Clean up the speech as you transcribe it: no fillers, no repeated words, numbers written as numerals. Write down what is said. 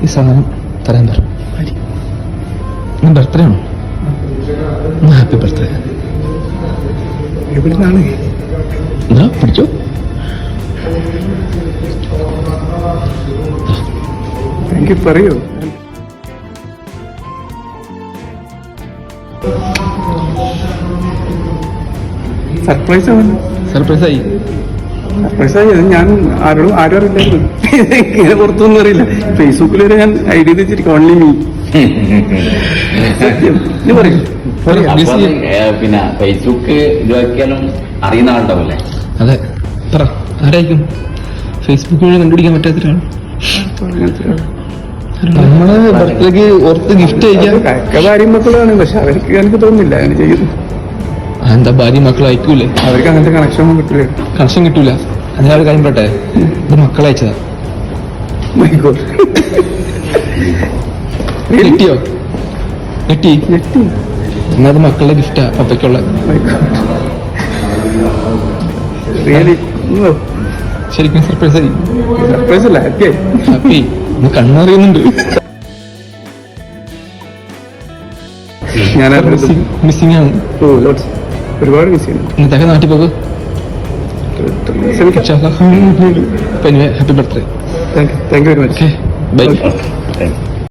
ഈ സാധനം തരാൻ പറ. ബർത്ത്ഡേ ആണോ? Happy birthday. എവിടുന്നാണ്? എന്താ പിടിച്ചോ. എനിക്ക് പറയൂ. സർപ്രൈസ് ആയി. സർപ്രൈസായി. ഞാൻ ആരും അറിയില്ലായിരുന്നു. ഇങ്ങനെ പുറത്തൊന്നും അറിയില്ല. ഫേസ്ബുക്കിൽ വരെ ഞാൻ ഐഡിയ വെച്ചിരിക്കും. Only me. പറയൂ. പിന്നെ ഫേസ്ബുക്ക് ഇതാക്കിയാലും അറിയുന്ന ആളുണ്ടാവില്ലേ? അതെ, പറ. ആരായിരിക്കും ഫേസ്ബുക്ക് വഴി കണ്ടുപിടിക്കാൻ പറ്റാത്തൊരാൾ? നമ്മള് ബർത്ത്ഡേക്ക് ഓർത്ത് ഗിഫ്റ്റ് അയക്കാം. ഭാര്യയും മക്കളാണ്. പക്ഷെ അവർക്ക് എനിക്ക് തോന്നുന്നില്ല അങ്ങനെ ചെയ്യുന്നു. എന്താ ഭാര്യ മക്കൾ അയക്കൂലേ? അവർക്ക് അങ്ങനത്തെ കണക്ഷൻ ഒന്നും കിട്ടില്ല. കണക്ഷൻ കിട്ടൂല. അതിനാൾ കാര്യം പറട്ടെ, ഇത് മക്കളെ അയച്ചതാ. ഞെട്ടിയോ? ഞെട്ടി. എന്നാ അത് മക്കളുടെ ഗിഫ്റ്റാ, പപ്പയ്ക്കുള്ള. ശരിക്കും സർപ്രൈസ് ആയി. സർപ്രൈസ് അല്ല, ഹാപ്പി. ഒന്ന് കണ്ണറിയുന്നുണ്ട്. ഞാൻ മിസ്സിംഗ് ആണ്. ഒരുപാട് മിസ് ചെയ്യുന്നു. ഇന്നത്തെ നാട്ടിൽ പോകും. Happy birthday. Thank you very much. By.